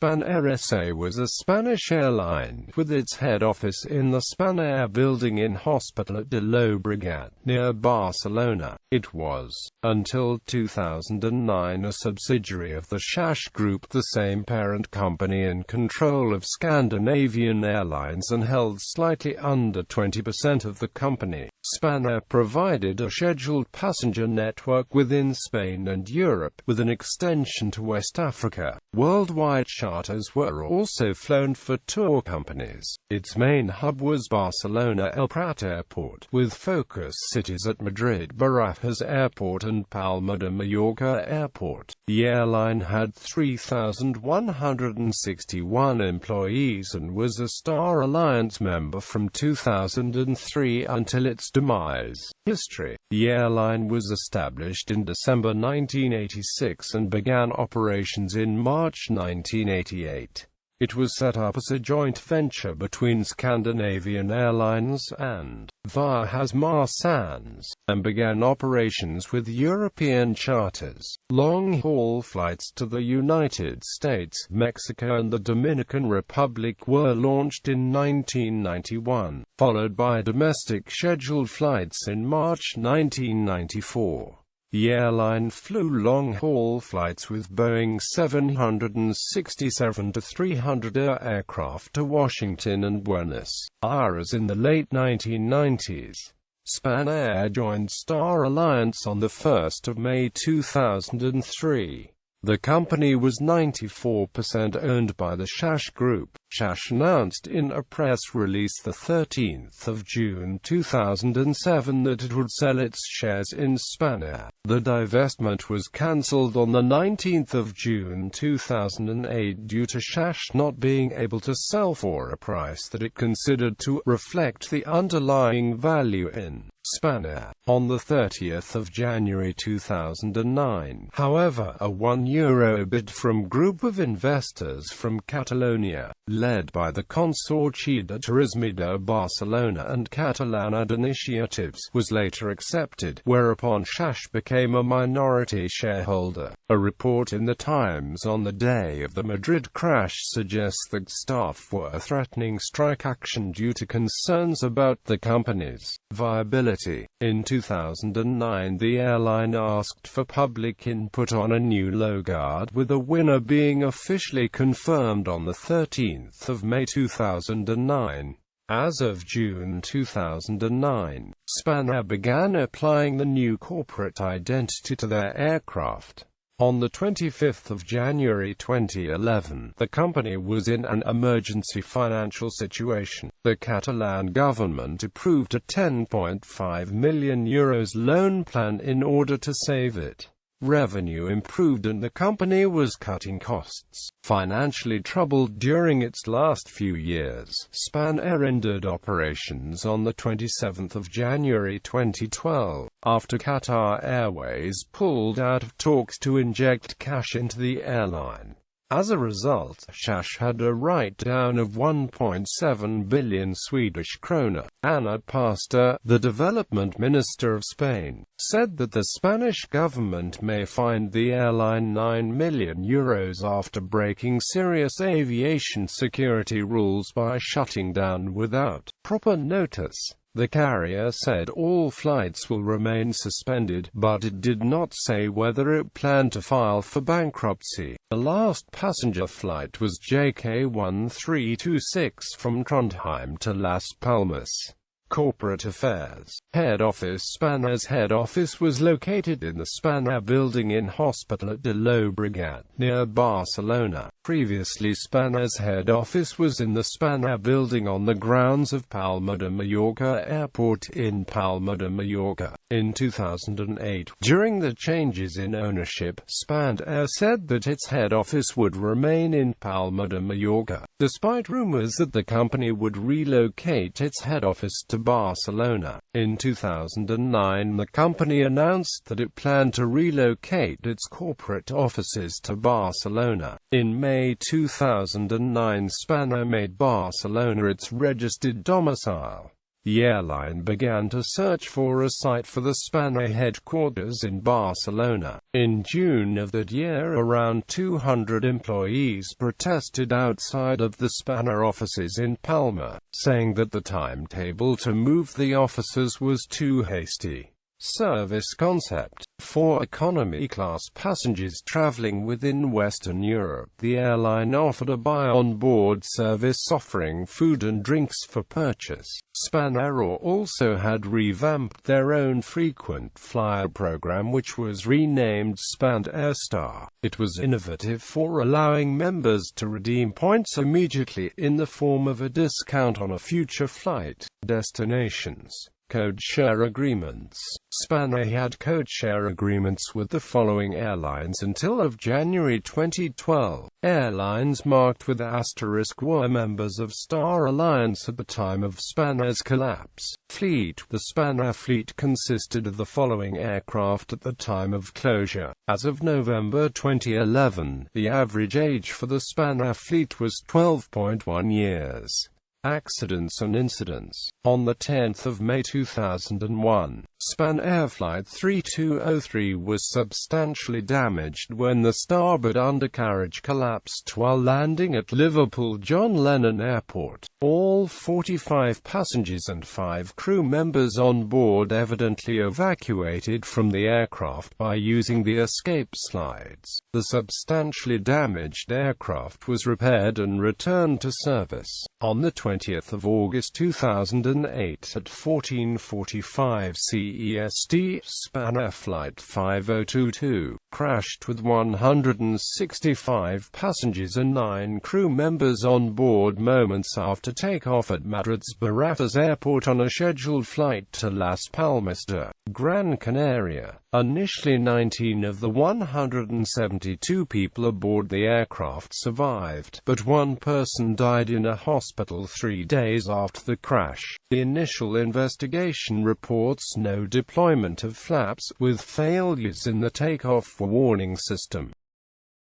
Spanair S.A. was a Spanish airline, with its head office in the Spanair Building in L'Hospitalet de Llobregat, near Barcelona. It was, until 2009, a subsidiary of the SAS Group, the same parent company in control of Scandinavian Airlines, and held slightly under 20% of the company. Spanair provided a scheduled passenger network within Spain and Europe, with an extension to West Africa. Worldwide charters were also flown for tour companies. Its main hub was Barcelona.It Airport, with focus cities at Madrid, Barajas Airport and Palma de Mallorca Airport. The airline had 3,161 employees and was a Star Alliance member from 2003 until its demise. History: the airline was established in December 1986 and began operations in March 1988. It was set up as a joint venture between Scandinavian Airlines and SAS, and began operations with European charters. Long-haul flights to the United States, Mexico and the Dominican Republic were launched in 1991, followed by domestic scheduled flights in March 1994. The airline flew long-haul flights with Boeing 767-300 aircraft to Washington and Buenos Aires in the late 1990s. Spanair joined Star Alliance on 1 May 2003. The company was 94% owned by the SAS Group. SAS announced in a press release 13 June 2007 that it would sell its shares in Spanair. The divestment was cancelled on 19 June 2008 due to SAS not being able to sell for a price that it considered to reflect the underlying value in Spanair. On 30 January 2009, however, a €1 bid from group of investors from Catalonia, led by the Consorci de Turisme de Barcelona and Catalana initiatives, was later accepted, whereupon SAS became a minority shareholder. A report in The Times on the day of the Madrid crash suggests that staff were threatening strike action due to concerns about the company's viability. In 2009, the airline asked for public input on a new logo, with a winner being officially confirmed on 13 May 2009. As of June 2009, Spanair began applying the new corporate identity to their aircraft. On 25 January 2011, the company was in an emergency financial situation. The Catalan government approved a €10.5 million loan plan in order to save it. Revenue improved and the company was cutting costs. Financially troubled during its last few years, Spanair ended operations on 27 January 2012, after Qatar Airways pulled out of talks to inject cash into the airline. As a result, SAS had a write-down of 1.7 billion Swedish krona. Ana Pastor, the development minister of Spain, said that the Spanish government may fine the airline €9 million after breaking serious aviation security rules by shutting down without proper notice. The carrier said all flights will remain suspended, but it did not say whether it planned to file for bankruptcy. The last passenger flight was JK1326 from Trondheim to Las Palmas. Corporate Affairs. Head Office. Spanair's head office was located in the Spanair Building in L'Hospitalet de Llobregat, near Barcelona. Previously, Spanair's head office was in the Spanair Building on the grounds of Palma de Mallorca Airport in Palma de Mallorca. In 2008, during the changes in ownership, Spanair said that its head office would remain in Palma de Mallorca, despite rumors that the company would relocate its head office to Barcelona. In 2009, the company announced that it planned to relocate its corporate offices to Barcelona. In May 2009, Spanair made Barcelona its registered domicile. the airline began to search for a site for the Spanair headquarters in Barcelona. In June of that year, around 200 employees protested outside of the Spanair offices in Palma, saying that the timetable to move the offices was too hasty. Service concept. For economy-class passengers traveling within Western Europe, the airline offered a buy-on-board service offering food and drinks for purchase. Spanair also had revamped their own frequent flyer program, which was renamed Spanair S.A.was. It was innovative for allowing members to redeem points immediately in the form of a discount on a future flight. Destinations. Code-share agreements. Spanair had code-share agreements with the following airlines until of January 2012. Airlines marked with asterisk were members of Star Alliance at the time of Spanair's collapse. Fleet. The Spanair fleet consisted of the following aircraft at the time of closure. As of November 2011, the average age for the Spanair fleet was 12.1 years. Accidents and incidents. On the 10th of May 2001, Spanair Flight 3203 was substantially damaged when the starboard undercarriage collapsed while landing at Liverpool John Lennon Airport. All 45 passengers and 5 crew members on board evidently evacuated from the aircraft by using the escape slides. The substantially damaged aircraft was repaired and returned to service. On the 20th of August 2008 at 14:45 CEST, Spanair Flight 5022 crashed with 165 passengers and 9 crew members on board moments after takeoff at Madrid's Barajas Airport on a scheduled flight to Las Palmas de Gran Canaria. Initially 19 of the 172 people aboard the aircraft survived, but one person died in a hospital 3 days after the crash. The initial investigation reports no deployment of flaps, with failures in the takeoff warning system.